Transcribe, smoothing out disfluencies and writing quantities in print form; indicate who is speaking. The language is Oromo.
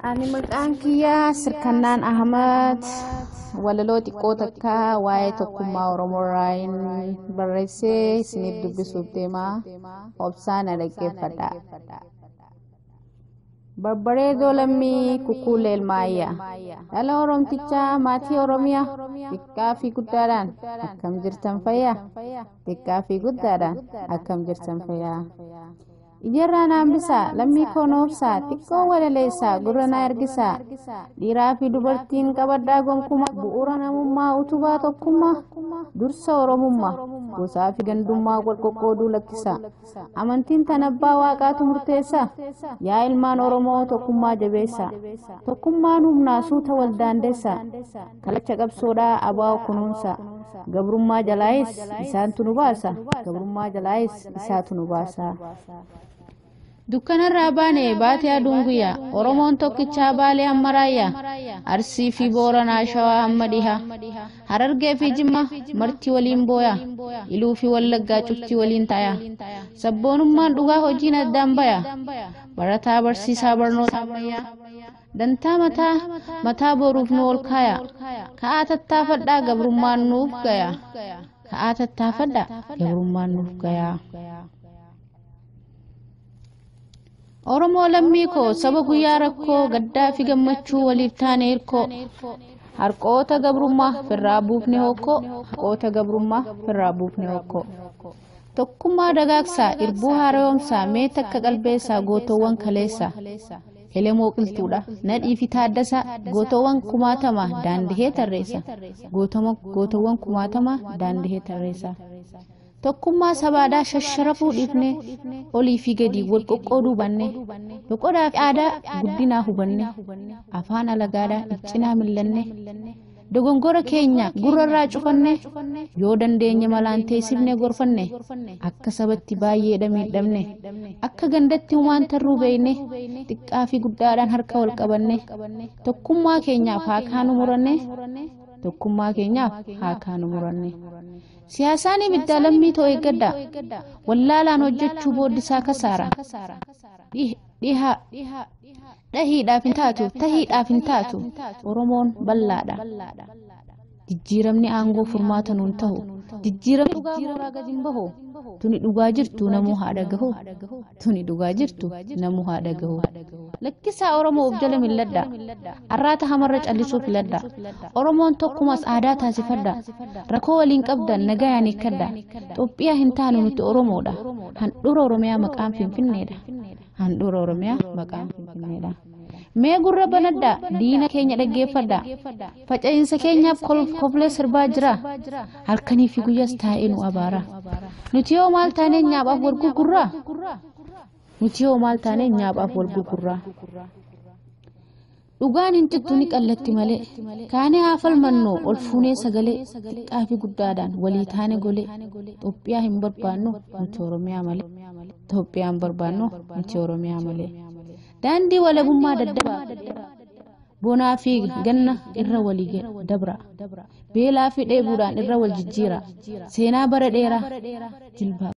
Speaker 1: Ani maqaan kiyya Sirkannaan Ahmad walaloo xiqqoo takka waa'ee tokkummaa Oromoo irraan barreessee isiniif dubbisuuf deema. Obsaan dhaggeeffadhaa. Babbareedoo lammii kukuulee ilmaayyaa dhala Oromtichaa maatii Oromiyaa xiqqaa fi guddaadhaan akkam jirtan fayyaa xiqqaa fi guddaadhaan akkam jirtan fayyaa. Ijarraan hambisaa lammii konoobsaa xiqqoo walaleessaa gurranaa ergisaa dhiiraa fi dubartiin qabaddaa gonkumaa bu'uura namummaa utubaa tokkummaa dursa Oromummaa gosaa fi gandummaa qoqqooduu lakkisaa amantiin tan abbaa waaqaatu murteessaa yaa ilmaan Oromoo tokkummaa jabeessaa tokkummaan humnaa suuta wal daandeessaa kalacha qabsoodhaa abaa kunuunsaa gabrummaa jalaayis isaantu nu baasa gabrummaa jalaayis isaatu nu baasa. Dukkanarraa baane baatee aduun guyyaa Oromoon tokkichaa baalee ammaraayyaa Arsii fi Booranaa Shawaa hamma dhihaa Harargee fi Jimmaa marti waliin booyaa Iluu fi Wallaggaa cufti waliin taayaa sabboonummaan dhugaa hojiin addaan bayaa barataa barsiisaa barnoota ammayyaa dantaa mataa boruuf nu ol kaayaa ka'aa tattaafadhaa gabrummaan nuuf gayaa ka'aa tattaafadhaa gabrummaan nuuf gayaa. Oromoo lammii koo saba guyyaa rakkoo gaddaa fi gammachuu waliif taane hirkoo harqoota gabrummaa firraa buufne hokkoo harqoota gabrummaa firraa buufne hokkoo tokkummaa dagaagsaa irbuu haaromsaa mee takka qalbeessaa gootowwan kaleessaa Elemoo Qilxuudha nadhii fi Taaddasaa gootowwan kumaatama daandihee tarreessa gootowwan kumaatama daandihee tarreessa. Tokkummaa sabaadhaa shasharafuu dhiifne olii fi gadi wal qoqqooduu banne loqodaa fi aadaa guddinaa hubanne afaan alagaadhaa iccinaa millanne dogongora keenya gurrarraa cufanne yoo dandeenye malaan teessifne gorfanne akka sabatti baay'ee miidhamne akka gandatti humaan tarruu beeyne xiqqaa fi guddaadhaan harka wal qabanne tokkummaa keenyaaf haa kaanu muranne tokkummaa keenyaaf haa kaanu muranne. Siyaasaan ibiddaa lammii ta'uu eeggadha wallaalaan hojjechuu booddisaa kasaara dhahiidhaaf hin taatu tahiidhaaf hin taatu Oromoon bal'aadha jijjiiramni aangoo furmaata nuun ta'u jijjiiramni dhugaa mooraa gadi hin bahu tuni dhugaa jirtu namuu haa dhagahu tuni dhugaa jirtu namuu haa dhagahu. Lakkisaa Oromoo of jala milladha arraata hamarra callisuu filadha Oromoon tokkumas aadaa taasifadha rakkoo waliin qabdan nagayaan hiikkadha Itoophiyaa hin taanu nuti Oromoodha handhuura Oromiyaa maqaan Finfinneedha handhuura Oromiyaa maqaan Finfinneedha. Mee gurra banadha diina keenya dhaggeeffadha faca'insa keenyaaf koflee sirbaa jira halkanii fi guyyaas taa'ee nu abaara nuti yoo maal taanee nyaapaaf wal gurgurraa nuti yoo maal taanee nyaapaaf wal gurgurraa dhugaan hin cittu ni qallatti malee kaanee haa falmannoo ol fuunee sagalee xiqqaa fi guddaadhaan walii taane golee Itoophiyaa hin barbaannu nuti Oromiyaa malee Itoophiyaa hin barbaannu nuti Oromiyaa malee. Daandii walabummaa daddabaa bonaa fi ganna irra walii dabra beelaa fi dheebuudhaan irra wal jijjiira seenaa bara dheeraa jilbaa.